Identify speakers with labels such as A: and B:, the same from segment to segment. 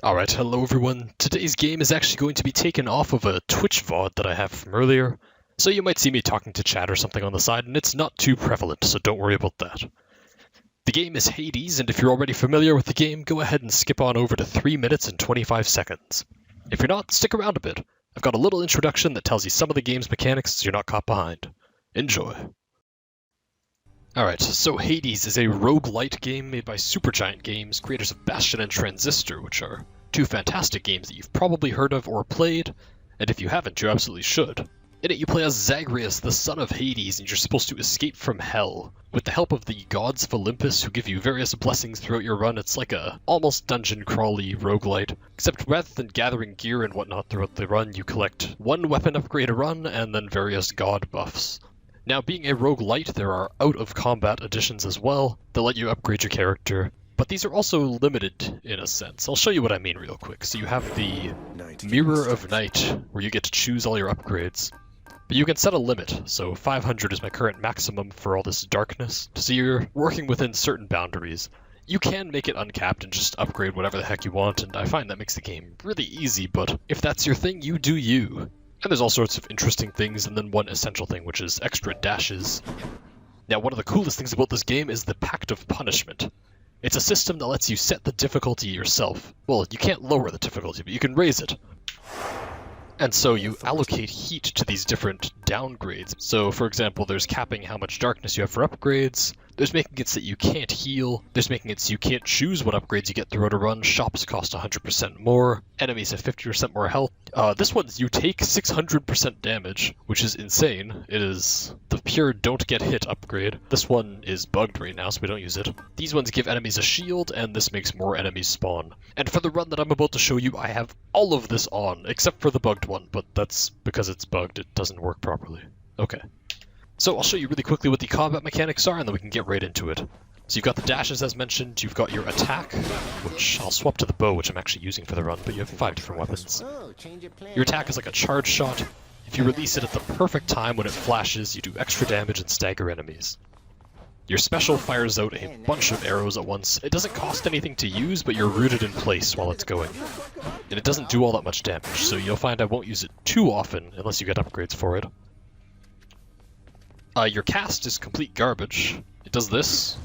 A: Alright, hello everyone. Today's game is actually going to be taken off of a Twitch VOD that I have from earlier, so you might see me talking to chat or something on the side, and it's not too prevalent, so don't worry about that. The game is Hades, and if you're already familiar with the game, go ahead and skip on over to 3 minutes and 25 seconds. If you're not, stick around a bit. I've got a little introduction that tells you some of the game's mechanics so you're not caught behind. Enjoy. Alright, so Hades is a roguelite game made by Supergiant Games, creators of Bastion and Transistor, which are two fantastic games that you've probably heard of or played, and if you haven't, you absolutely should. In it, you play as Zagreus, the son of Hades, and you're supposed to escape from hell. With the help of the gods of Olympus, who give you various blessings throughout your run, it's like a almost dungeon crawly roguelite. Except rather than gathering gear and whatnot throughout the run, you collect one weapon upgrade a run, and then various god buffs. Now, being a roguelite, there are out-of-combat additions as well that let you upgrade your character, but these are also limited in a sense. I'll show you what I mean real quick. So you have the Mirror of Night, where you get to choose all your upgrades. But you can set a limit, so 500 is my current maximum for all this darkness, so you're working within certain boundaries. You can make it uncapped and just upgrade whatever the heck you want, and I find that makes the game really easy, but if that's your thing, you do you. And there's all sorts of interesting things, and then one essential thing, which is extra dashes. Now, one of the coolest things about this game is the Pact of Punishment. It's a system that lets you set the difficulty yourself. Well, you can't lower the difficulty, but you can raise it. And so you allocate heat to these different downgrades. So, for example, there's capping how much darkness you have for upgrades. There's making it so that you can't heal. There's making it so you can't choose what upgrades you get throughout a run. Shops cost 100% more. Enemies have 50% more health. This one's you take 600% damage, which is insane. It is the pure don't get hit upgrade. This one is bugged right now, so we don't use it. These ones give enemies a shield, and this makes more enemies spawn. And for the run that I'm about to show you, I have all of this on, except for the bugged one, but that's because it's bugged. It doesn't work properly. Okay. So I'll show you really quickly what the combat mechanics are, and then we can get right into it. So you've got the dashes as mentioned, you've got your attack, which I'll swap to the bow, which I'm actually using for the run, but you have 5 different weapons. Your attack is like a charge shot. If you release it at the perfect time when it flashes, you do extra damage and stagger enemies. Your special fires out a bunch of arrows at once. It doesn't cost anything to use, but you're rooted in place while it's going. And it doesn't do all that much damage, so you'll find I won't use it too often unless you get upgrades for it. Your cast is complete garbage. It does this,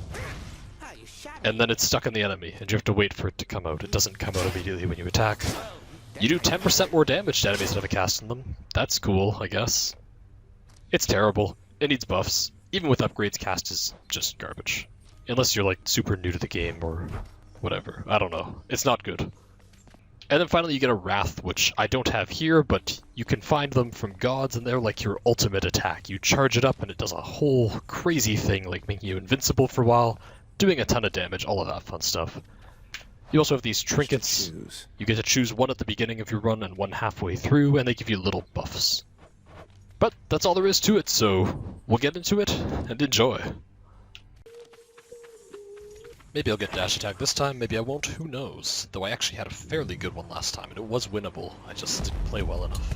A: and then it's stuck in the enemy, and you have to wait for it to come out. It doesn't come out immediately when you attack. You do 10% more damage to enemies that have a cast in them. That's cool, I guess. It's terrible. It needs buffs. Even with upgrades, cast is just garbage. Unless you're like super new to the game or whatever. I don't know. It's not good. And then finally you get a Wrath, which I don't have here, but you can find them from gods, and they're like your ultimate attack. You charge it up and it does a whole crazy thing, like making you invincible for a while, doing a ton of damage, all of that fun stuff. You also have these trinkets. You get to choose one at the beginning of your run and one halfway through, and they give you little buffs. But that's all there is to it, so we'll get into it and enjoy. Maybe I'll get dash attack this time, maybe I won't, who knows. Though I actually had a fairly good one last time, and it was winnable. I just didn't play well enough.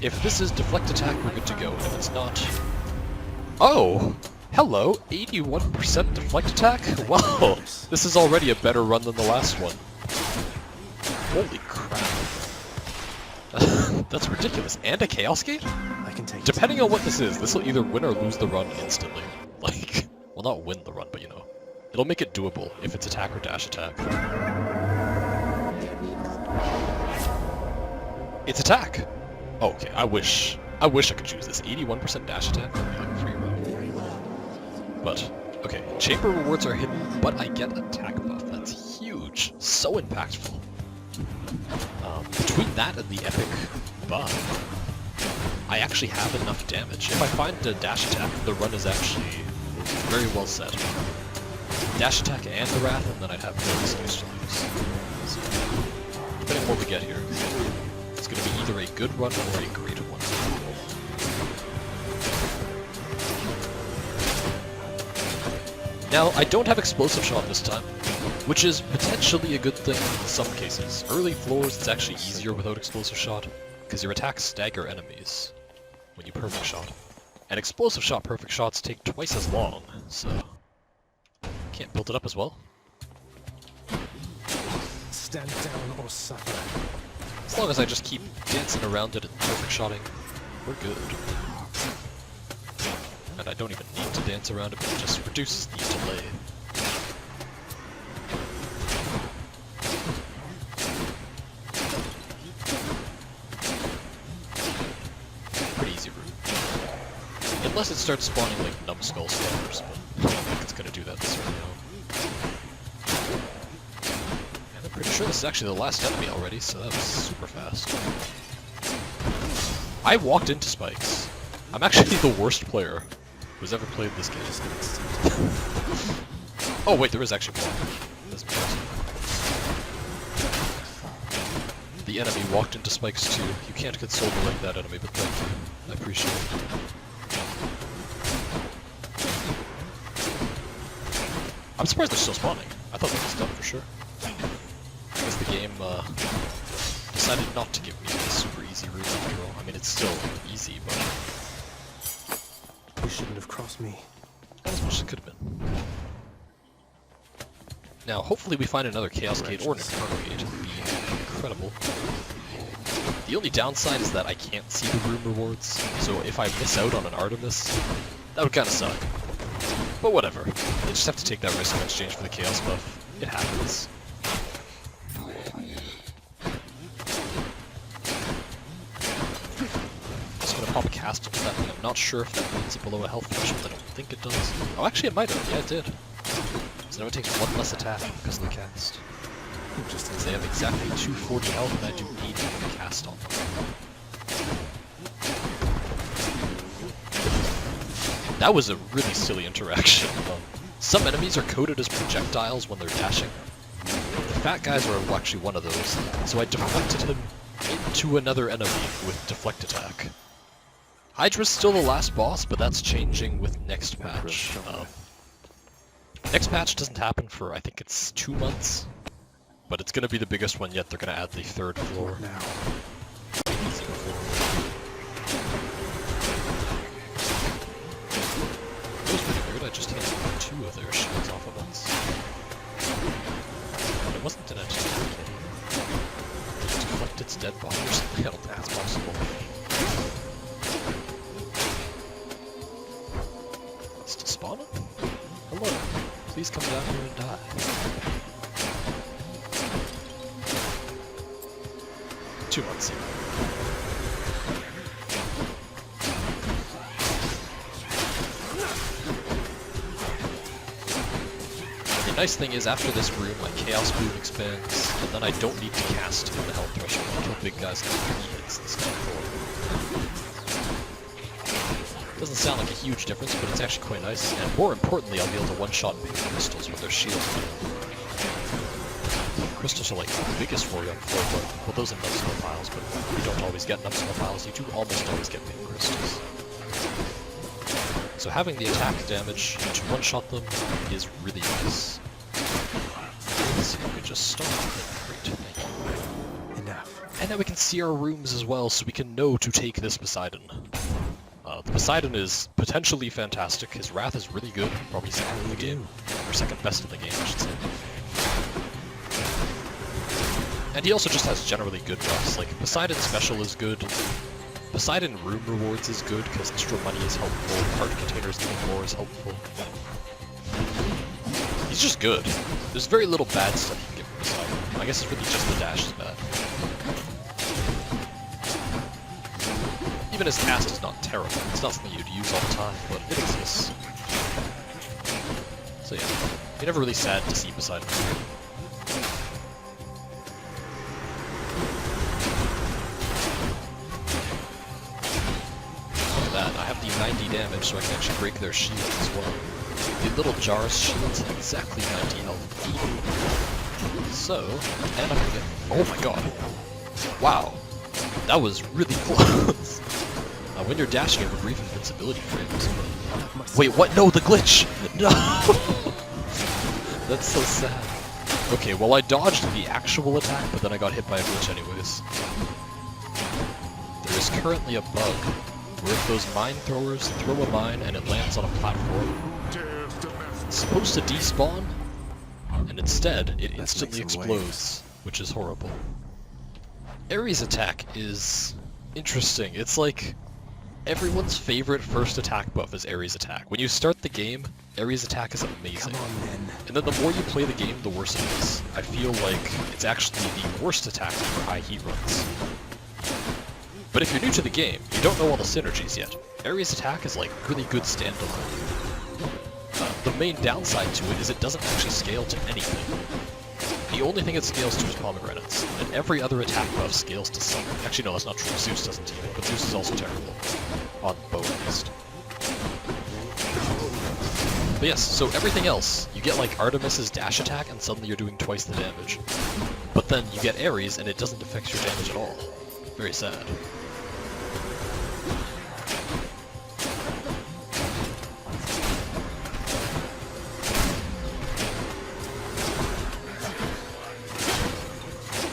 A: If this is deflect attack, we're good to go, and if it's not... Oh! Hello! 81% deflect attack? Wow! This is already a better run than the last one. Holy crap. That's ridiculous. And a Chaos Gate? Depending on what this is, this will either win or lose the run instantly. Like, well, not win the run, but you know. It'll make it doable if it's attack or dash attack. It's attack! Oh, okay, I wish I could choose this. 81% dash attack would be like a free run. But, okay, chamber rewards are hidden, but I get attack buff. That's huge. So impactful. Between that and the epic buff, I actually have enough damage. If I find a dash attack, the run is actually very well set. Dash attack and the Wrath, and then I'd have no excuse to lose. So, depending on what we get here, it's going to be either a good run or a great one. Now, I don't have Explosive Shot this time, which is potentially a good thing in some cases. Early floors, it's actually easier without Explosive Shot, because your attacks stagger enemies when you Perfect Shot. And Explosive Shot Perfect Shots take twice as long, so... Can't build it up as well.
B: Stand down or suffer.
A: As long as I just keep dancing around it and perfect shotting, we're good. And I don't even need to dance around it, but it just reduces the delay. Pretty easy route. Unless it starts spawning like numbskull spawners, but I don't think it's gonna do that this early on. And I'm pretty sure this is actually the last enemy already, so that was super fast. I walked into spikes. I'm actually the worst player who's ever played this game. Oh wait, there is actually more. That's impressive. The enemy walked into spikes too. You can't console me like that, enemy, but thank you. I appreciate it. I'm surprised they're still spawning. I thought that was done for sure. I guess the game decided not to give me a super easy route after all. I mean, it's still easy, but...
B: You shouldn't have crossed me.
A: Not as much as it could have been. Now, hopefully we find another Chaos Gate or an Inferno Gate. It would be incredible. The only downside is that I can't see the room rewards, so if I miss out on an Artemis, that would kind of suck. But whatever. I just have to take that risk in exchange for the Chaos buff. It happens. Just gonna pop a cast into that thing. I'm not sure if that puts it below a health threshold. I don't think it does. Oh, actually it might have. Yeah, it did. So now it takes one less attack because of the cast. Just as they have exactly 240 health and I do need to put a cast on them. That was a really silly interaction. Some enemies are coded as projectiles when they're dashing. The fat guys are actually one of those, so I deflected him into another enemy with deflect attack. Hydra's still the last boss, but that's changing with next patch. Next patch doesn't happen for, I think it's 2 months, but it's going to be the biggest one yet. They're going to add the 3rd floor.
B: Now.
A: It was pretty weird. I just hit 2 of their shields off of us. But it wasn't an attack either. They just deflect its dead body or something. I don't think that's possible. Still spawning? Hello. Please come down here and die. 2 months ago. The nice thing is, after this room, my Chaos Boom expands, and then I don't need to cast in the health threshold. I kill big guys in 3 hits instead of 4. Doesn't sound like a huge difference, but it's actually quite nice. And more importantly, I'll be able to one-shot pink crystals with their shields. Crystals are like the biggest worry on 4, but well, those are numbskull piles, but you don't always get numbskull piles. You do almost always get pink crystals. So having the attack damage to one-shot them is really nice. Let's see if we can just start. Great, thank you.
B: Enough.
A: And now we can see our rooms as well, so we can know to take this Poseidon. The Poseidon is potentially fantastic. His Wrath is really good, probably second in the game, or second best in the game, I should say. And he also just has generally good buffs. Like Poseidon Special is good. Poseidon Room Rewards is good because extra money is helpful. Heart Containers even more is helpful. He's just good. There's very little bad stuff you can get from Poseidon. I guess it's really just the dash is bad. Even his cast is not terrible. It's not something you'd use all the time, but it exists. So yeah, you're never really sad to see Poseidon. Look at that, I have the 90 damage, so I can actually break their shields as well. The little Jar's shields have exactly 90 health. So, and I'm gonna get... Oh my god. Wow. That was really close. When you're dashing, you have a brief invincibility frames. Wait, what? No, the glitch! No! That's so sad. Okay, well I dodged the actual attack, but then I got hit by a glitch anyways. There is currently a bug, where if those mine throwers throw a mine and it lands on a platform, it's supposed to despawn, and instead, it instantly explodes. which is horrible. Ares attack is interesting. It's like everyone's favorite first attack buff is Ares attack. When you start the game, Ares attack is amazing.
B: Come on, then.
A: And then the more you play the game, the worse it is. I feel like it's actually the worst attack for high heat runs. But if you're new to the game, you don't know all the synergies yet. Ares attack is like really good standalone. The main downside to it is it doesn't actually scale to anything. The only thing it scales to is pomegranates, and every other attack buff scales to something. Actually, no, that's not true. Zeus doesn't either, but Zeus is also terrible. On bow, at least. But yes, so everything else, you get like Artemis's dash attack, and suddenly you're doing twice the damage. But then you get Ares, and it doesn't affect your damage at all. Very sad.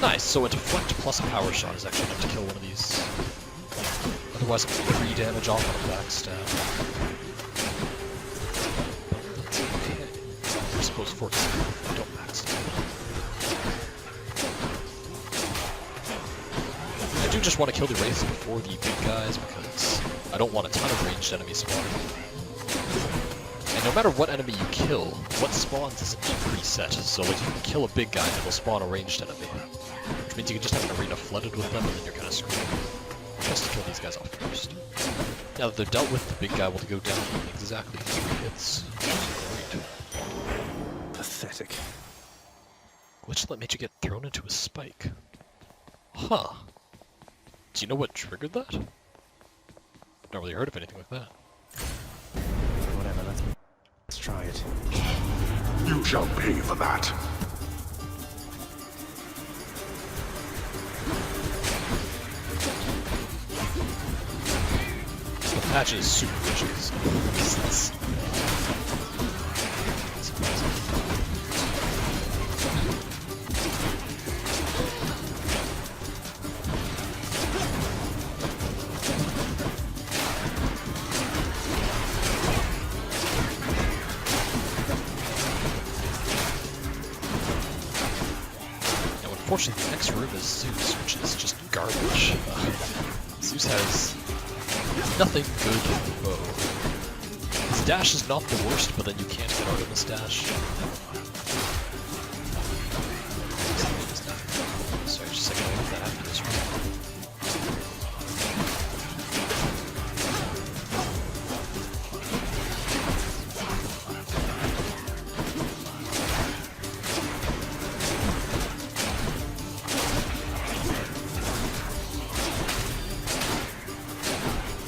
A: Nice, so a deflect plus a power shot is actually enough to kill one of these. Otherwise, I'm 3 damage off on a backstab. That's okay. I suppose 14. Don't backstab. I do just want to kill the Wraiths before the big guys because I don't want a ton of ranged enemies spawning. And no matter what enemy you kill, what spawns isn't preset, so like you can kill a big guy and it'll spawn a ranged enemy. Which means you can just have an arena flooded with them and then you're kind of screwed. Just to kill these guys off first. Now that they're dealt with, the big guy will go down in exactly 3 hits, which is great.
B: Pathetic.
A: Glitch that made you get thrown into a spike. Huh. Do you know what triggered that? Not really heard of anything like that.
B: Whatever, let's try it.
C: You shall pay for that.
A: The patch is super vicious. Unfortunately, the next room is Zeus, which is just garbage. Zeus has nothing good with the bow. His dash is not the worst, but then you can't get Artemis dash. Sorry, just a second, I got that after this room.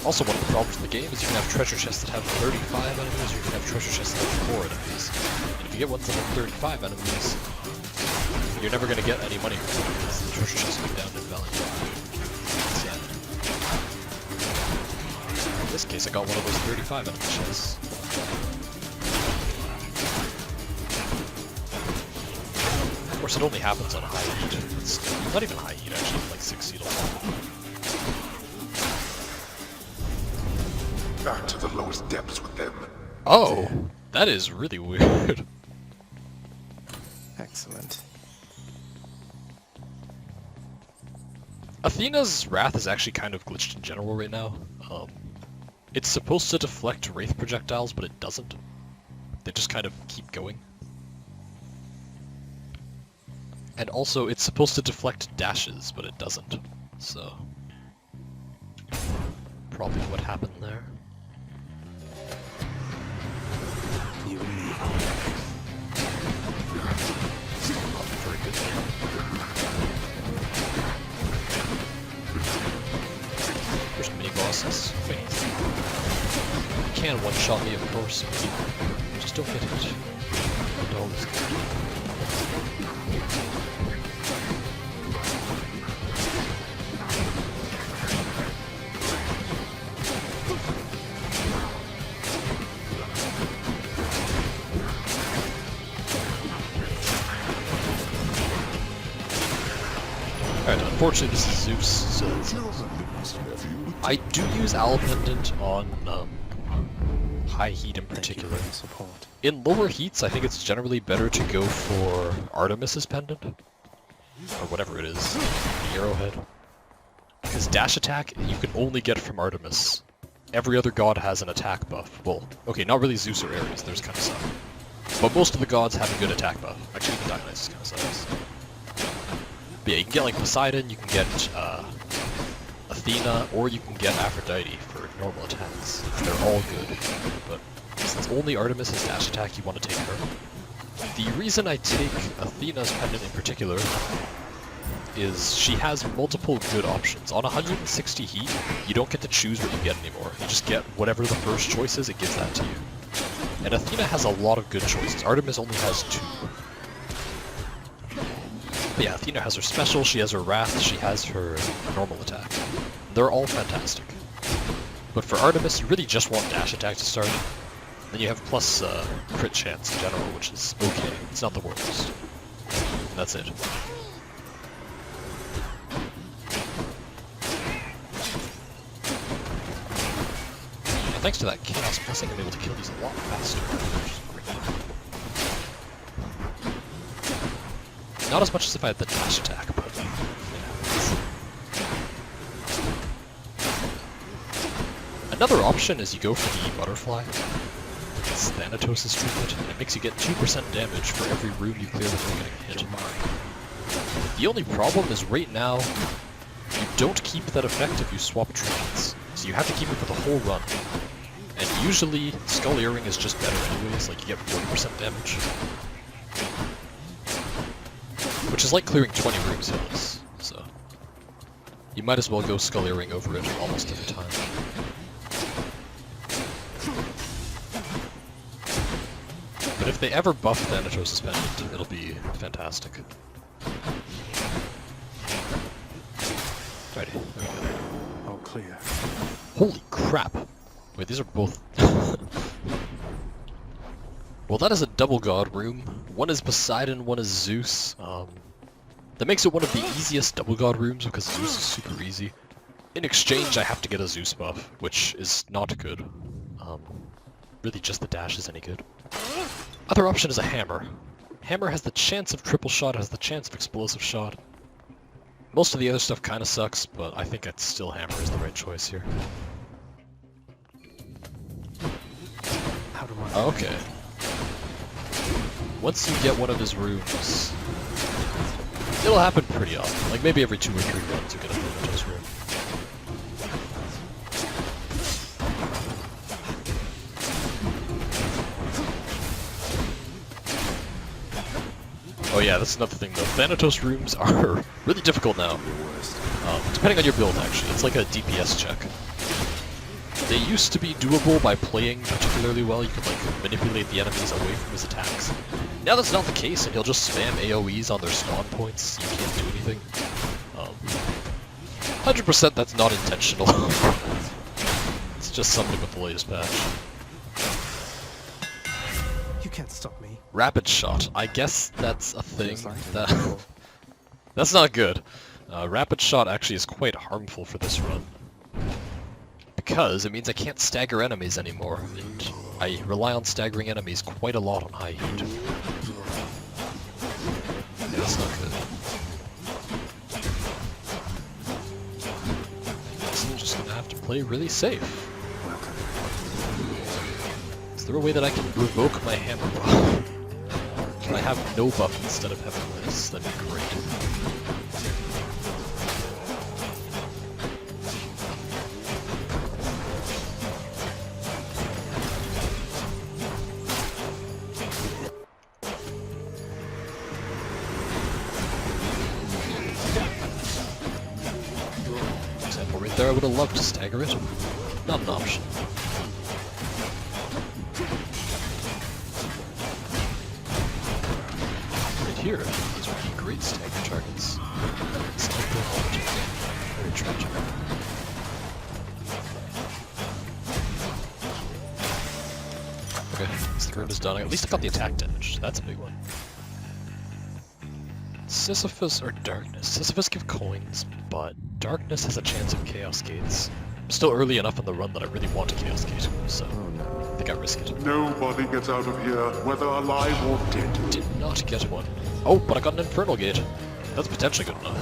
A: Also, one of the problems in the game is you can have treasure chests that have 35 enemies, or you can have treasure chests that have 4 enemies. And if you get ones that have 35 enemies, you're never going to get any money from them, because the treasure chests go down in value. Sad. In this case, I got one of those 35 enemy chests. Of course, it only happens on high heat. It's not even high heat, actually, like 6 heat alone.
C: Back to the lowest depths with them.
A: Oh, that is really weird.
B: Excellent.
A: Athena's Wrath is actually kind of glitched in general right now. It's supposed to deflect Wraith projectiles, but it doesn't. They just kind of keep going. And also, it's supposed to deflect dashes, but it doesn't. So, probably what happened there.
B: You and me.
A: Not very good. There's mini bosses. Wait. You can one-shot me, of course. Just don't get hit. The dog is good. Alright, unfortunately this is Zeus, so I do use Owl Pendant on high heat in particular.
B: Support.
A: In lower heats, I think it's generally better to go for Artemis's Pendant. or whatever it is, the arrowhead. Because dash attack, you can only get from Artemis. Every other god has an attack buff. Well, okay, not really Zeus or Ares, there's kind of some. But most of the gods have a good attack buff. Actually, even Dionysus kind of sucks. But yeah, you can get like Poseidon, you can get Athena, or you can get Aphrodite for normal attacks. They're all good. But since only Artemis has dash attack, you want to take her. The reason I take Athena's pendant in particular is she has multiple good options. On 160 heat, you don't get to choose what you get anymore. You just get whatever the first choice is, it gives that to you. And Athena has a lot of good choices. Artemis only has 2. But yeah, Athena has her special, she has her wrath, she has her normal attack. They're all fantastic. But for Artemis, you really just want dash attack to start. Then you have plus crit chance in general, which is okay. It's not the worst. And that's it. Thanks to that chaos blessing, I'm able to kill these a lot faster, which is great. Not as much as if I had the dash attack, but yeah. Another option is you go for the butterfly. It's Thanatos' treatment, and it makes you get 2% damage for every room you clear without getting hit. The only problem is right now, you don't keep that effect if you swap treatments. So you have to keep it for the whole run. And usually, Skull Earring is just better anyways, like you get 40% damage. Which is like clearing 20 rooms hills, so... You might as well go Skull Earring over it almost every time. But if they ever buff Thanatos' pendant, it'll be fantastic. Alrighty, there we go.
B: All clear.
A: Holy crap! Wait, these are both... Well, that is a double god room. One is Poseidon, one is Zeus. That makes it one of the easiest double god rooms because Zeus is super easy. In exchange, I have to get a Zeus buff, which is not good. Really just the dash is any good. Other option is a hammer. Hammer has the chance of triple shot, has the chance of explosive shot. Most of the other stuff kind of sucks, but I think it's still hammer is the right choice here.
B: How do I...
A: Okay. Once you get one of his rooms, it'll happen pretty often. Like maybe every 2 or 3 runs you get a Thanatos room. Oh yeah, that's another thing though. Thanatos rooms are really difficult now. Depending on your build actually. It's like a DPS check. They used to be doable by playing particularly well. You could like manipulate the enemies away from his attacks. Now that's not the case, and he'll just spam AoEs on their spawn points. You can't do anything. 100% that's not intentional. It's just something with the latest patch.
B: You can't stop me.
A: Rapid shot. I guess that's a thing. That's not good. Rapid shot actually is quite harmful for this run. Because it means I can't stagger enemies anymore, and I rely on staggering enemies quite a lot on high heat. Yeah, that's not good. So I'm just gonna have to play really safe. Is there a way that I can revoke my hammer buff? Can I have no buff instead of having this? That'd be great. Right there, I would have loved to stagger it. Not an option. Right here, these would be great stagger targets. Very tragic. Okay, so the rune is done. At least I got the attack damage. That's a big one. Sisyphus or Darkness? Sisyphus give coins, but Darkness has a chance of Chaos Gates. I'm still early enough in the run that I really want a Chaos Gate, so I think I risk it.
C: Nobody gets out of here, whether alive or dead.
A: Did not get one. Oh, but I got an Infernal Gate. That's potentially good enough.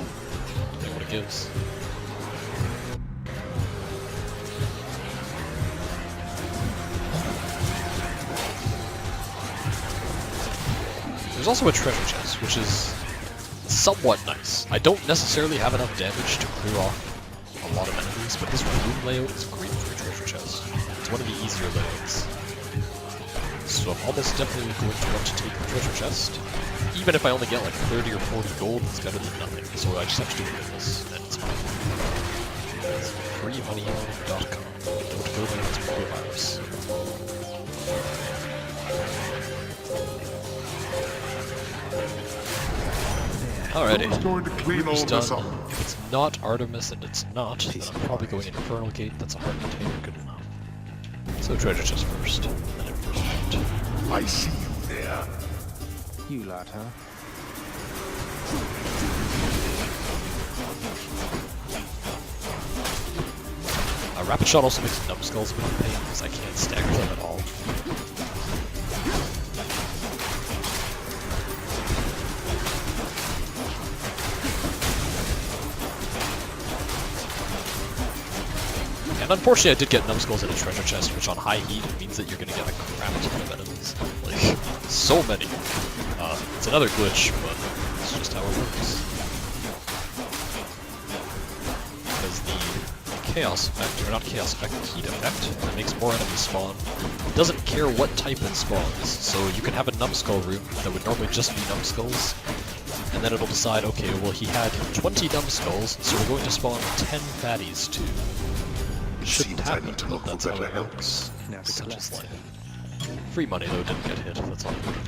A: Depending what it gives. There's also a treasure chest, which is somewhat nice. I don't necessarily have enough damage to clear off a lot of enemies, but this room layout is great for a treasure chest. It's one of the easier layouts. So I'm almost definitely going to want to take the treasure chest. Even if I only get like 30 or 40 gold, it's better than nothing. So I just have to do this, and it's fine. It's freemoney.com. Don't go there, it's more virus. Alrighty,
C: Who's going to clean all
A: it's
C: this
A: done.
C: up?
A: If it's not Artemis, and it's not, then I'm probably going Infernal Gate. That's a hard container, good enough. So treasure chest first, and then Infernal Gate.
C: I see you there.
B: You lad, huh?
A: Rapid Shot also makes numbskulls a bit of a pain because I can't stagger them at all. And unfortunately I did get numbskulls in a treasure chest, which on high heat means that you're gonna get a crap ton of enemies. Like, so many. It's another glitch, but it's just how it works. Because the chaos effect, or not chaos effect, the heat effect, that makes more enemies spawn. It doesn't care what type it spawns, so you can have a numbskull room that would normally just be numbskulls, and then it'll decide, okay, well he had 20 numbskulls, so we're going to spawn 10 fatties too. It shouldn't
C: Seems I
A: happen,
C: need to
A: but
C: look for
A: that's how
C: better
A: it
C: help.
A: works.
B: Now to
A: Such
B: collect.
A: is life. Free money though, didn't get hit, that's all good with me.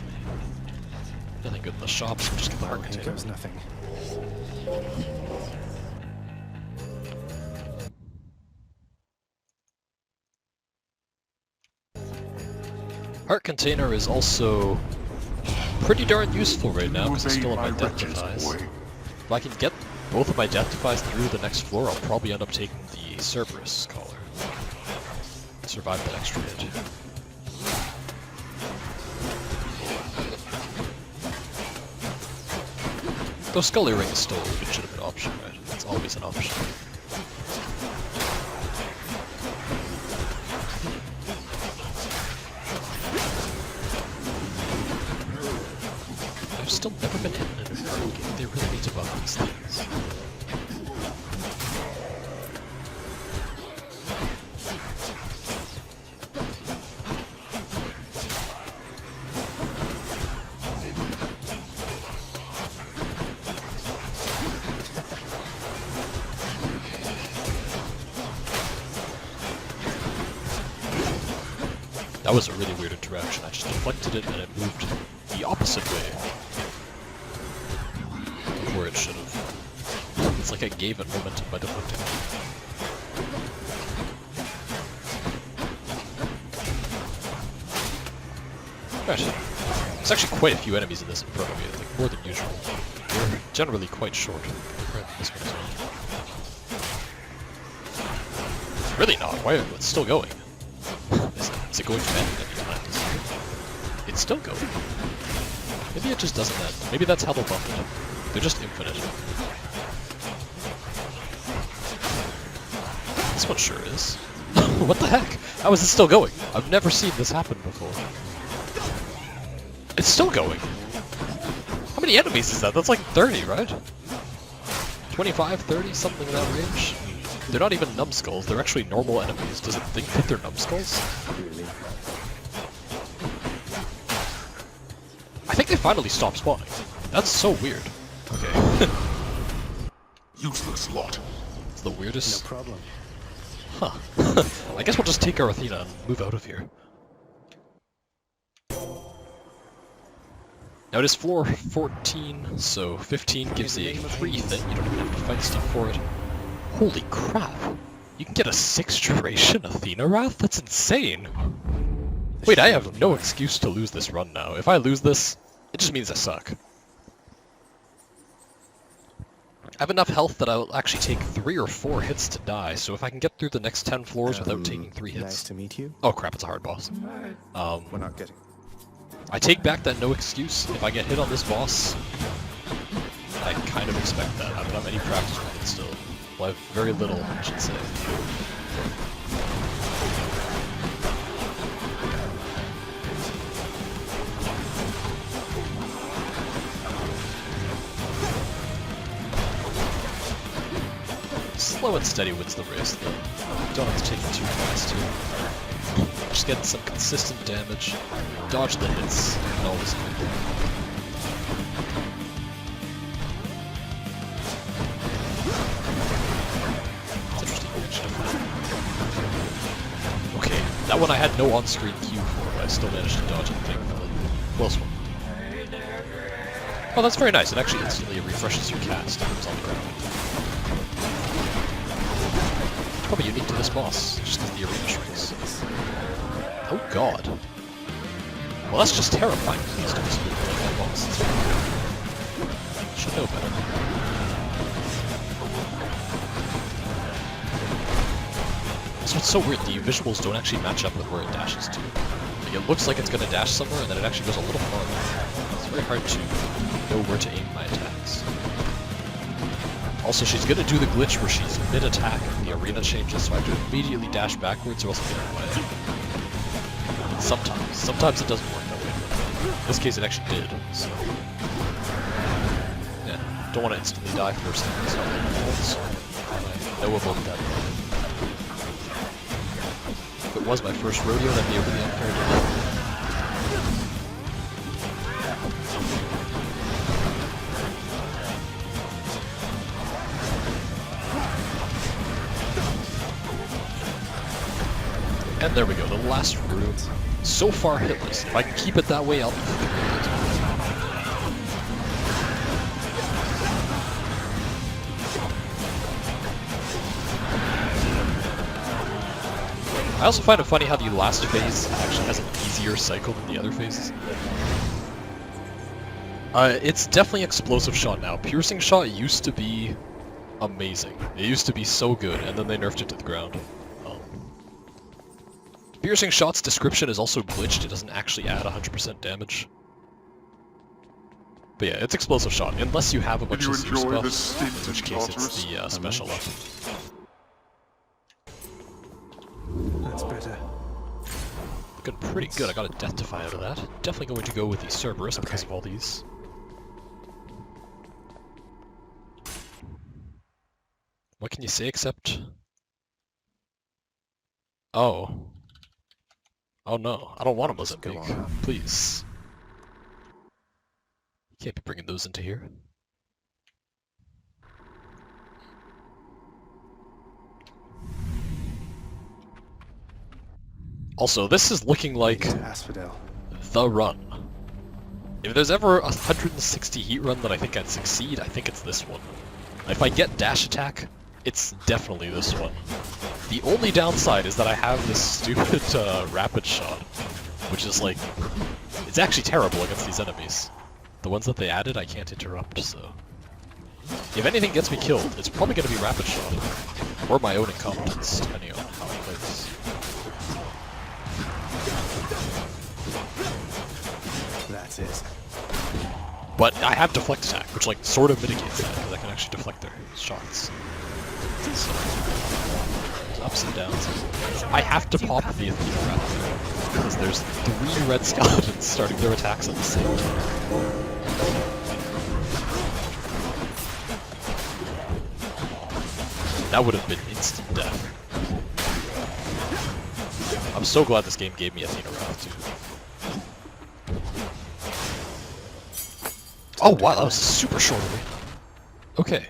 A: Nothing good in the shop, so just get the heart
B: Here
A: container.
B: goes nothing.
A: Heart container is also pretty darn useful right now
C: You
A: because it's
C: obey
A: still in my
C: my
A: death
C: riches,
A: defies.
C: boy.
A: If I can get both of my death defies through the next floor, I'll probably end up taking the Cerberus collar. Survive that extra hit. Though Scully Ring is still a legitimate option, right? It's always an option. I've still never been hit in an Infernal Gate. They really need to buff these things. That was a really weird interaction. I just deflected it and it moved the opposite way of where it should have. It's like I gave it momentum by deflecting it. Right. There's actually quite a few enemies in this Inferno Gate, like more than usual. They're generally quite short compared to this one as well. Really not. Why? It's still going. Is it going to end anytime this year? It's still going. Maybe it just doesn't end. Maybe that's how they'll bump it. They're just infinite. This one sure is. What the heck? How is it still going? I've never seen this happen before. It's still going. How many enemies is that? That's like 30, right? 25, 30, something in that range? They're not even numbskulls, they're actually normal enemies. Does it think that they're numbskulls?
B: Really?
A: I think they finally stopped spawning. That's so weird. Okay.
C: Useless lot.
A: It's the
B: No
A: weirdest.
B: problem.
A: Huh. I guess we'll just take our Athena and move out of here. Now it is floor 14, so 15 gives you a free thing. You don't even have to fight stuff for it. Holy crap! You can get a 6 duration Athena Wrath? That's insane! Wait, I have no excuse to lose this run now. If I lose this, it just means I suck. I have enough health that I'll actually take 3 or 4 hits to die, so if I can get through the next 10 floors without taking 3 hits...
B: Nice to meet you.
A: Oh crap, it's a hard boss.
B: We're not getting.
A: I take back that no excuse. If I get hit on this boss, I kind of expect that. I don't have any practice with it still. Well, I have very little, I should say. Slow and steady wins the race, though. Don't have to take it too fast here. Just get some consistent damage, dodge the hits, and all this good. It's interesting, actually. Okay, that one I had no on-screen cue for, but I still managed to dodge it, thankfully. Close one. Oh, that's very nice. It actually instantly refreshes your cast if it's on the ground. Probably unique to this boss, just because the arena shrinks. Oh god. Well, that's just terrifying to these days, like that boss. Should know better. So it's so weird, the visuals don't actually match up with where it dashes to. Like, it looks like it's gonna dash somewhere, and then it actually goes a little farther. It's very hard to know where to aim my attacks. Also, she's gonna do the glitch where she's mid-attack and the arena changes, so I have to immediately dash backwards or else I get away. Sometimes it doesn't work that way. In this case, it actually did, so... Yeah, don't want to instantly die first thing, so I know about that. If it was my first rodeo, that'd be a really unfair delay. And there we go, the last room. So far hitless. If I can keep it that way, I'll be thrilled. I also find it funny how the last phase actually has an easier cycle than the other phases. It's definitely explosive shot now. Piercing shot used to be amazing. It used to be so good, and then they nerfed it to the ground. Piercing shot's description is also glitched. It doesn't actually add 100% damage. But yeah, it's explosive shot, unless you have a bunch of Zeus buffs, in which case it's the special up.
B: That's better.
A: Looking pretty good. I got a death defy out of that. Definitely going to go with the Cerberus because of all these. What can you say except... Oh. Oh no, I don't want a Mozambique. Please. You can't be bringing those into here. Also, this is looking like the run. If there's ever a 160 heat run that I think I'd succeed, I think it's this one. If I get dash attack, it's definitely this one. The only downside is that I have this stupid rapid shot, which is like, it's actually terrible against these enemies. The ones that they added, I can't interrupt, so... If anything gets me killed, it's probably going to be rapid shot, or my own incompetence, depending on how I play this.
B: That's it.
A: But I have deflect attack, which like sort of mitigates that, because I can actually deflect their shots. So, ups and downs. I have to pop the Athena Raptor, because there's 3 red skeletons starting their attacks at the same time. That would have been instant death. I'm so glad this game gave me Athena Raptor too. Oh wow, that was super short of me. Okay.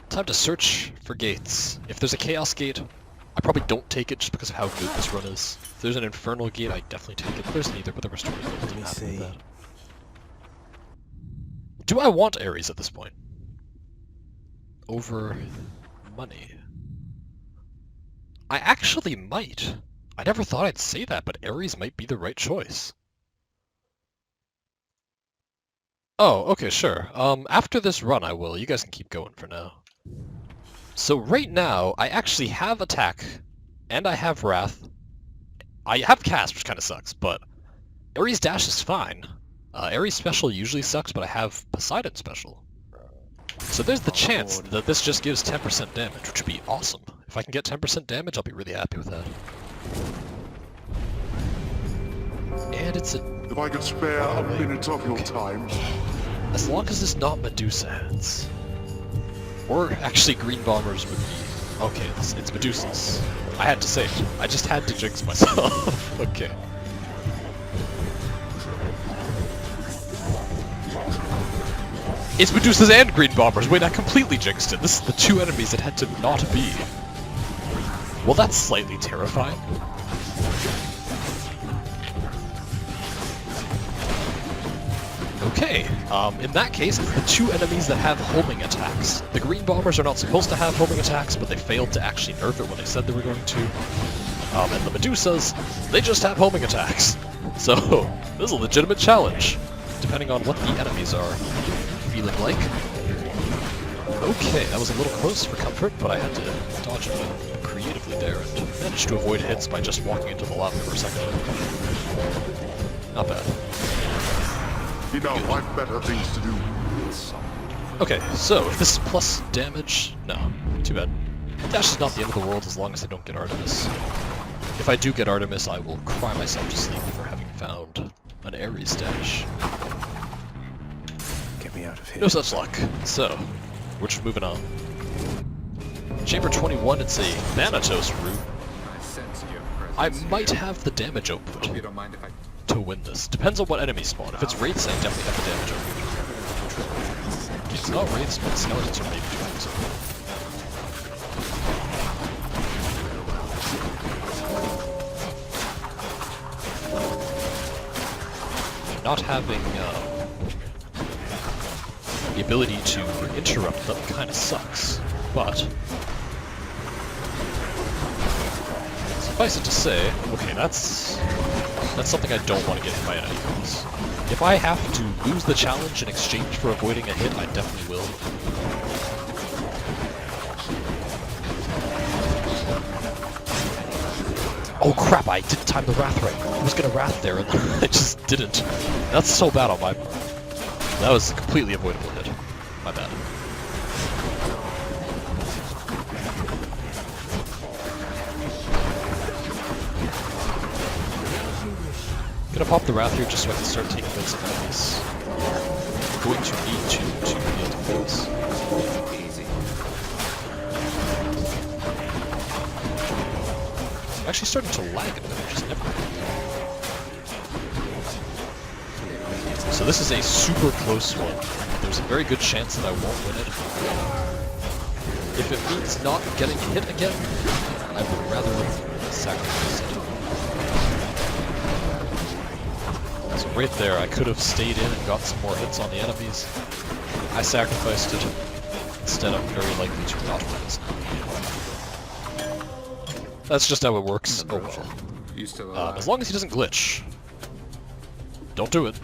A: Time to search for gates. If there's a Chaos Gate, I probably don't take it just because of how good this run is. If there's an Infernal Gate, I definitely take it. There's neither, but the Restorative Gate doesn't happen with that. Do I want Ares at this point? Over money? I actually might. I never thought I'd say that, but Ares might be the right choice. Oh, okay, sure. After this run I will. You guys can keep going for now. So right now, I actually have Attack, and I have Wrath. I have Cast, which kind of sucks, but Ares Dash is fine. Ares Special usually sucks, but I have Poseidon Special. So there's the chance that this just gives 10% damage, which would be awesome. If I can get 10% damage, I'll be really happy with that. And it's a...
C: If I could spare a minute of your time.
A: As long as it's not Medusa heads. Or actually green bombers would be... Okay, it's Medusas. I had to say it. I just had to jinx myself. Okay. It's Medusas and green bombers. Wait, I completely jinxed it. This is the two enemies it had to not be. Well, that's slightly terrifying. Okay, in that case, it's the two enemies that have homing attacks. The green bombers are not supposed to have homing attacks, but they failed to actually nerf it when they said they were going to. And the Medusas, they just have homing attacks. So, this is a legitimate challenge, depending on what the enemies are feeling like. Okay, that was a little close for comfort, but I had to dodge it creatively there and managed to avoid hits by just walking into the lava for a second. Not bad.
C: You know, I've better things to do.
A: Okay, so if this is plus damage, no, too bad. Dash is not the end of the world as long as I don't get Artemis. If I do get Artemis, I will cry myself to sleep for having found an Ares dash.
B: Get me out of here.
A: No such luck. So, we're just moving on. Chamber 21, it's a Thanatos route.
D: I sense your presence.
A: I might have the damage output
D: Hope you don't mind if I...
A: to win this. Depends on what enemy spawn. If it's Wraiths, I definitely have the damage output. If it's not Wraiths, but Skeletons are maybe doing so. Not having the ability to interrupt them kind of sucks, but suffice it to say, okay, that's something I don't want to get hit by at any cost. If I have to lose the challenge in exchange for avoiding a hit, I definitely will. Oh crap, I didn't time the Wrath right. I was gonna Wrath there and I just didn't. That's so bad on my part. That was a completely avoidable hit. My bad. Gonna pop the Wrath here just so I can start taking those enemies. Going to need to be able to focus.
D: Easy.
A: I'm actually starting to lag a bit, which is never good. So this is a super close one. There's a very good chance that I won't win it. If it means not getting hit again, I would rather sacrifice it. So right there, I could have stayed in and got some more hits on the enemies. I sacrificed it. Instead, I'm very likely to not win this now. That's just how it works. Oh well.
D: You still alive?
A: As long as he doesn't glitch. Don't do it.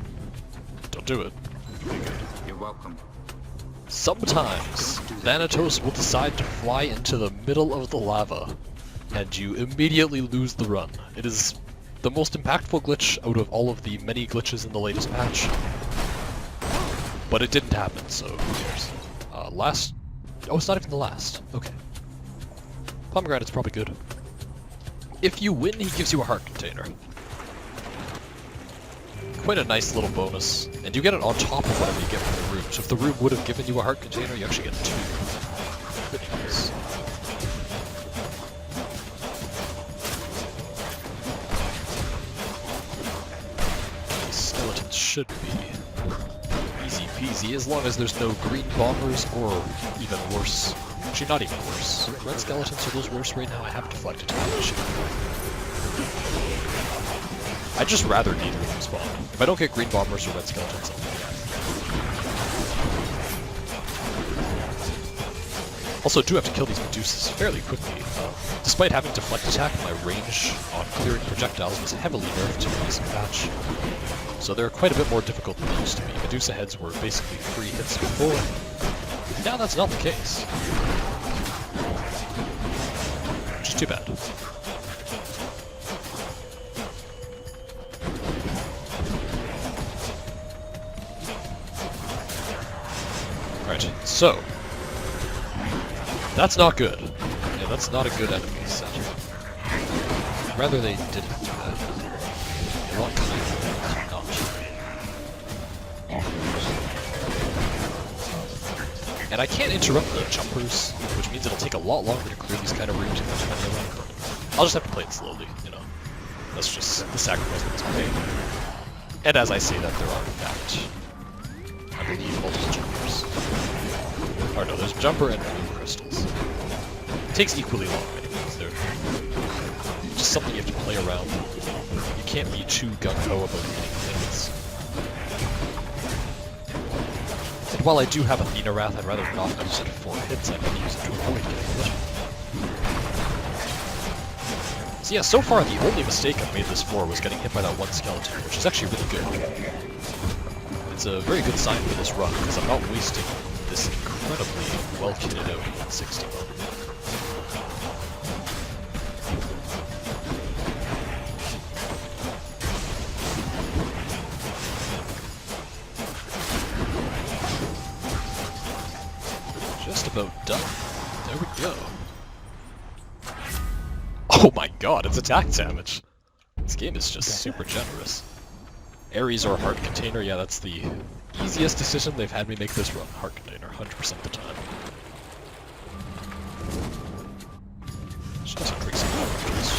A: Don't do it.
D: You're welcome.
A: Sometimes, Thanatos will decide to fly into the middle of the lava, and you immediately lose the run. It is the most impactful glitch out of all of the many glitches in the latest patch. But it didn't happen, so who cares? Last... Oh, it's not even the last. Okay. Pomegranate's probably good. If you win, he gives you a heart container. Quite a nice little bonus, and you get it on top of whatever you get from the room. So if the room would have given you a heart container, you actually get two. Pretty nice. These skeletons should be easy peasy, as long as there's no green bombers or even worse. Actually, not even worse. Red skeletons, are those worse right now? I have deflect attack. I'd just rather neither of them spawn. If I don't get green bombers or red skeletons, I'll be happy. Also, do have to kill these Medusas fairly quickly. Despite having deflect attack, my range on clearing projectiles was heavily nerfed in the recent patch. So they're quite a bit more difficult than they used to be. Medusa heads were basically free hits before. Now that's not the case. Which is too bad. Right, so, That's not good. Yeah, that's not a good enemy set. Rather they didn't do that. They want kind of not. And I can't interrupt the jumpers, which means it'll take a lot longer to clear these kind of rooms if there's many of them. I'll just have to play it slowly, you know. That's just the sacrifice that's made. And as I say that, there are in fact, I believe, multiple jumpers. Or no, there's a jumper and blue crystals. It takes equally long anyways. They're just something you have to play around. You can't be too gung-ho about hitting things. And while I do have Athena Wrath, I'd rather not use it for hits. I'd rather use it to avoid getting hit. So yeah, so far the only mistake I've made this for was getting hit by that one skeleton, which is actually really good. It's a very good sign for this run, because I'm not wasting this incredibly well-kitted out 160. Just about done. There we go. Oh my god, it's attack damage! This game is just super generous. Ares or Heart Container, yeah, that's the easiest decision they've had me make this run. Heart Container, 100% of the time. Just increasing damage.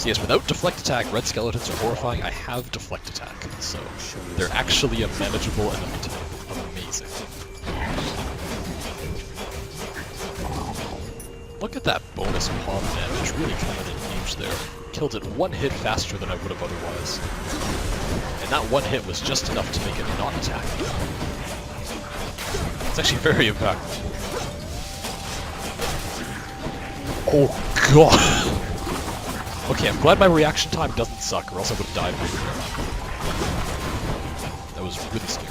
A: So yes, without Deflect Attack, red skeletons are horrifying. I have Deflect Attack, so they're actually a manageable enemy type. Amazing. Look at that bonus palm damage, really coming in huge there. Killed it one hit faster than I would have otherwise. And that one hit was just enough to make it not attack me. It's actually very impactful. Oh god! Okay, I'm glad my reaction time doesn't suck, or else I would have died right there. That was really scary.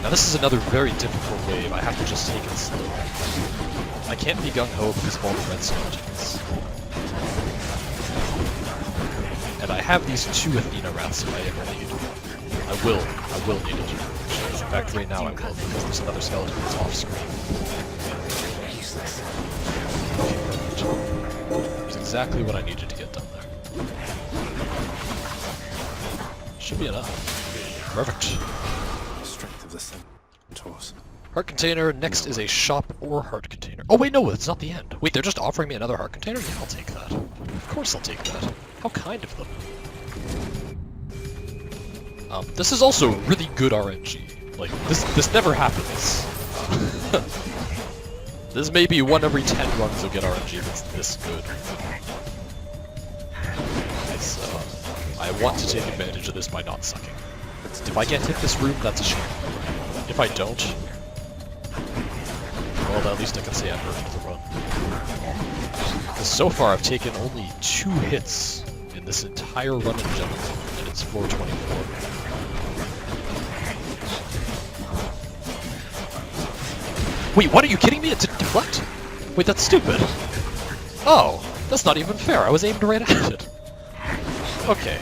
A: Now this is another very difficult wave, I have to just take it slow. I can't be gung-ho because of all the red skeletons. And I have these two Athena Wraths if I ever need. I will need it. In fact, right now I will, because there's another skeleton that's off screen. There's exactly what I needed to get done there. Should be enough. Perfect.
B: The centaurs.
A: Heart Container, next is a shop or Heart Container. Oh wait, no, it's not the end. Wait, they're just offering me another Heart Container? Yeah, I'll take that. Of course I'll take that. How kind of them. This is also really good RNG. Like, this never happens. This may be 1 every 10 runs you'll get RNG if it's this good. I want to take advantage of this by not sucking. If I get hit this room, that's a shame. If I don't, well, at least I can say I've earned the run. Because so far I've taken only 2 hits in this entire run in general, and it's 424. Wait, what, are you kidding me? It didn't deflect? Wait, that's stupid. Oh, that's not even fair. I was aimed right at it. Okay.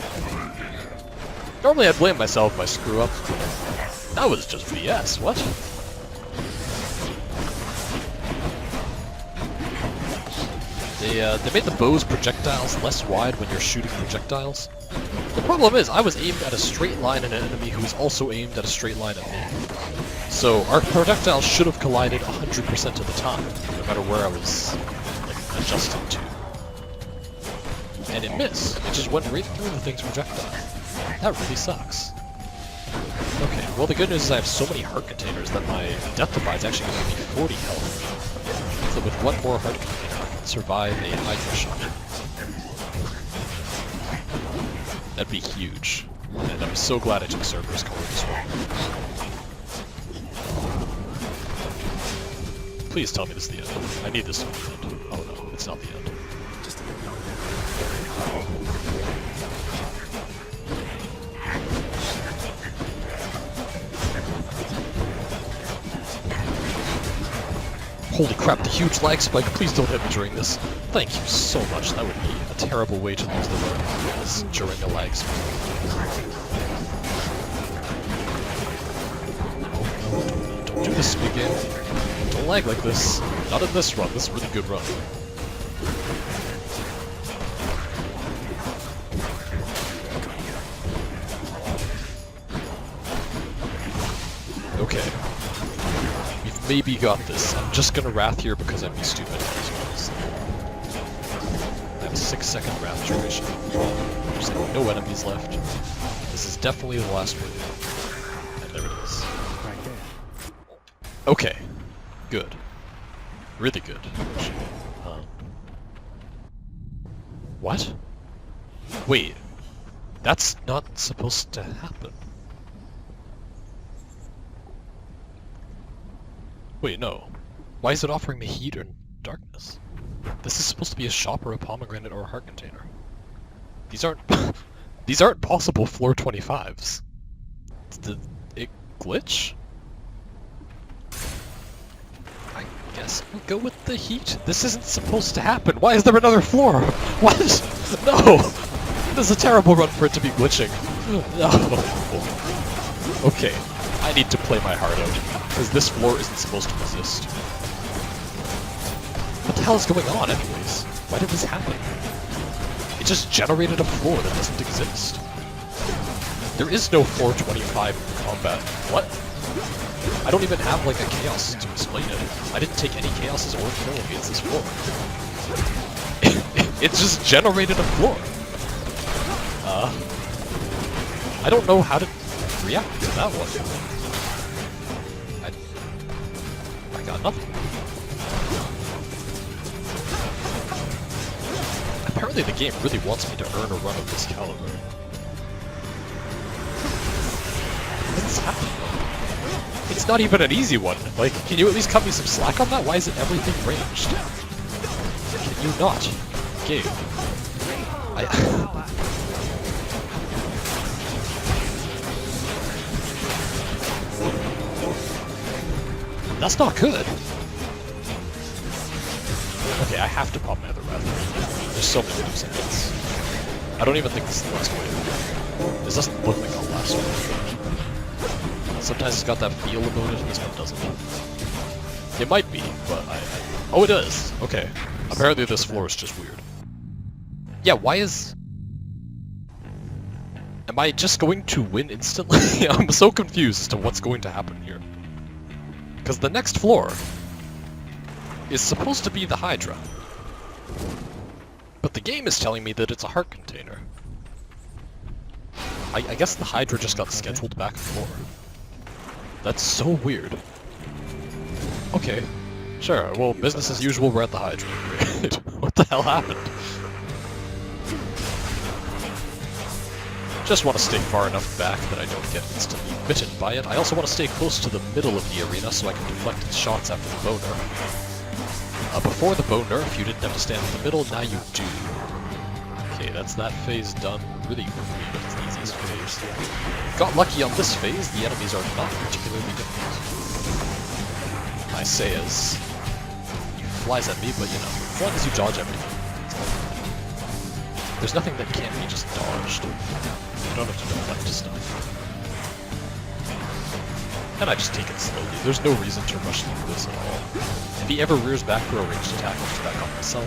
A: Normally I'd blame myself if I screw up. That was just BS, what? They made the bow's projectiles less wide when you're shooting projectiles. The problem is, I was aimed at a straight line at an enemy who was also aimed at a straight line at me. So our projectiles should have collided 100% of the time, no matter where I was like, adjusting to. And it missed. It just went right through the thing's projectile. That really sucks. Okay, well the good news is I have so many heart containers that my death defy is actually going to give me 40 health. So with one more heart container, I can survive a Hydra shot. That'd be huge. And I'm so glad I took Cerberus Core this one. Please tell me this is the end. I need this to be the end. Oh no, it's not the end.
B: Just a bit longer.
A: Holy crap, the huge lag spike. Please don't hit me during this. Thank you so much. That would be a terrible way to lose the run is during a lag spike. Oh, no, don't do this to me again. Don't lag like this. Not in this run. This is a really good run. Okay. We've maybe got this. I'm just gonna Wrath here because I'm stupid. I have a 6-second Wrath duration. There's like no enemies left. This is definitely the last wave. And there it is.
B: Right there.
A: Okay. Good. Really good. What? Wait. That's not supposed to happen. Wait, no. Why is it offering me heat and darkness? This is supposed to be a shop or a pomegranate or a heart container. These aren't these aren't possible floor 25s. Did it glitch? I guess we'll go with the heat. This isn't supposed to happen. Why is there another floor? What? No! This is a terrible run for it to be glitching. No. Okay, I need to play my heart out, because this floor isn't supposed to exist. What the hell is going on anyways? Why did this happen? It just generated a floor that doesn't exist. There is no 425 combat. What? I don't even have like a chaos to explain it. I didn't take any chaoses or kill against this floor. It just generated a floor. I don't know how to react to that one. I got nothing. Apparently the game really wants me to earn a run of this caliber. What is happening? It's not even an easy one. Like, can you at least cut me some slack on that? Why isn't everything ranged? Can you not? Game. That's not good. Okay, I have to pop my other Wrath. There's so many loose ends. I don't even think this is the last wave. This doesn't look like the last wave. Sometimes it's got that feel about it, and this one doesn't. It might be, but oh, it is! Okay. Apparently this floor is just weird. Yeah, why is... Am I just going to win instantly? I'm so confused as to what's going to happen here. Because the next floor is supposed to be the Hydra. But the game is telling me that it's a heart container. I guess the Hydra just got scheduled back and forth. That's so weird. Okay. Sure, well, business as usual, we're at the Hydra. Great. What the hell happened? Just want to stay far enough back that I don't get instantly bitten by it. I also want to stay close to the middle of the arena so I can deflect its shots after the bow nerf. Before the bow nerf, you didn't have to stand in the middle, now you do. Okay, that's that phase done really quickly, but it's the easiest phase. Got lucky on this phase, the enemies are not particularly difficult. I say as he flies at me, but you know, as long as you dodge everything. There's nothing that can't be just dodged. You don't have to deflect stuff. And I just take it slowly. There's no reason to rush through this at all. If he ever rears back for a ranged attack, I'll just back off myself.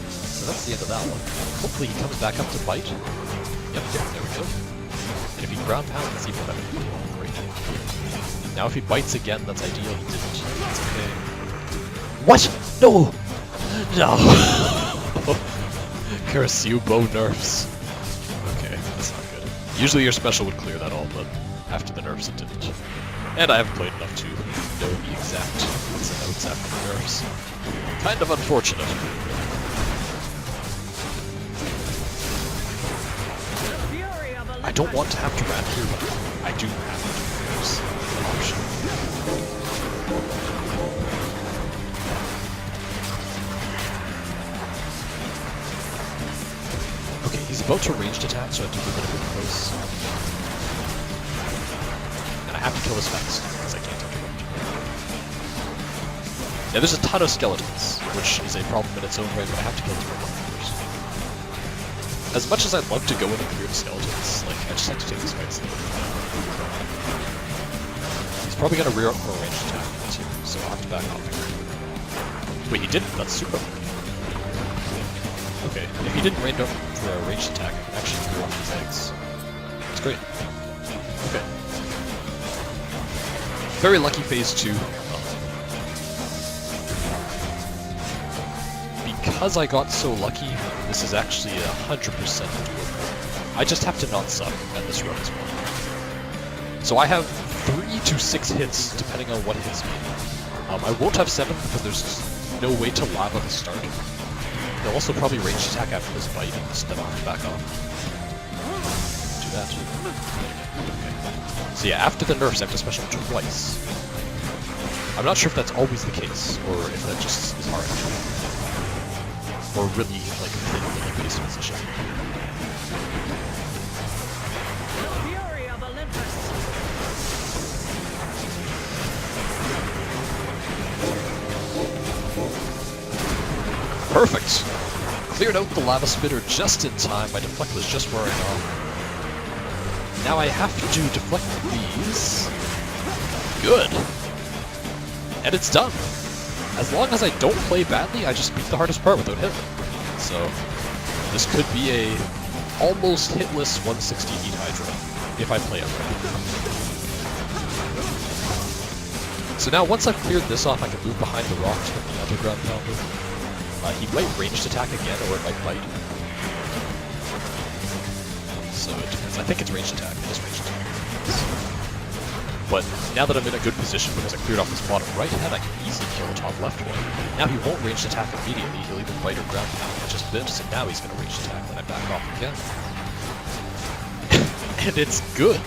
A: So that's the end of that one. Hopefully he comes back up to bite. Yep, there we go. And if he ground pounds, that's even better. Great. Now if he bites again, that's ideal. He didn't. That's okay. What? No! No! Curse you, bow nerfs. Okay, that's not good. Usually your special would clear that all, but after the nerfs it didn't. And I haven't played enough to know the exact ins and outs after the nerfs. Kind of unfortunate. I don't want to have to rat here, but I do have to. There's an option. Okay, he's about to ranged attack, so I have to move it a bit close. And I have to kill this fast, because I can't interrupt. Now there's a ton of skeletons, which is a problem in its own way, but I have to kill 2 of them first. As much as I'd love to go in and clear the skeletons, like, I just have to take this fight slow. He's probably gonna rear up for a ranged attack too, so I'll have to back off here. Wait, he didn't? That's super lucky. Okay, if he didn't range up for a ranged attack, I can actually clear off his eggs. That's great. Okay. Very lucky phase 2. Because I got so lucky, this is actually 100% doable. I just have to not suck at this run as well. So I have 3 to 6 hits, depending on what hits me. I won't have 7 because there's no way to lava the start. They'll also probably range attack after this bite, so then I'll have to back off. Do that. Okay. So yeah, after the nerfs, I have to special twice. I'm not sure if that's always the case, or if that just is hard. Or really, like, completely based position.
E: Fury of Olympus.
A: Perfect! Cleared out the lava spitter just in time. My deflect was just wearing off. Now I have to deflect these. Good! And it's done! As long as I don't play badly, I just beat the hardest part without hitting. So, this could be a almost hitless 160 heat Hydra, if I play it right. So now, once I've cleared this off, I can move behind the rock to hit the other ground pounder. He might ranged attack again, or it might bite. So it depends. I think it's ranged attack. It is ranged attack. But now that I'm in a good position because I cleared off this bottom right head, I can easily kill the top left one. Now he won't ranged attack immediately, he'll either bite or ground pound, which is bit, so now he's going to ranged attack, then I back off again. And it's good!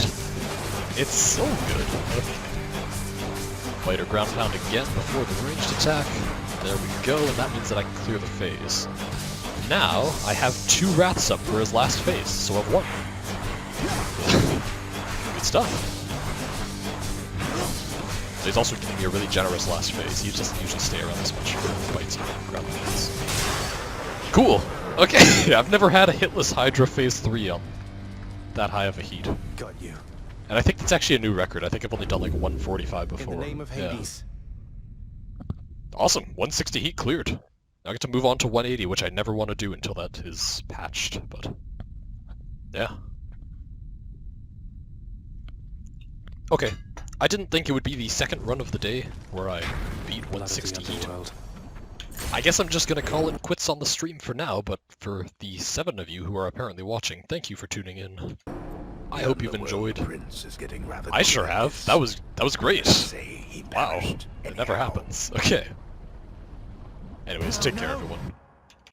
A: It's so good! Okay. Bite or ground pound again before the ranged attack. There we go, and that means that I can clear the phase. Now, I have 2 rats up for his last phase, so I've won. Good stuff. So he's also giving me a really generous last phase. He doesn't usually stay around this much for bites and ground pounds. Cool! Okay, I've never had a hitless Hydra phase 3 on that high of a heat.
B: Got you.
A: And I think that's actually a new record. I think I've only done like 145 before.
B: In the name of Hades.
A: Yeah. Awesome, 160 heat cleared. Now I get to move on to 180, which I never want to do until that is patched, but yeah. Okay, I didn't think it would be the second run of the day where I beat 160 heat. I guess I'm just gonna call it quits on the stream for now, but for the 7 of you who are apparently watching, thank you for tuning in. I hope you've enjoyed. I sure have. That was great. Wow, it never happens. Okay. Anyways, take care, everyone.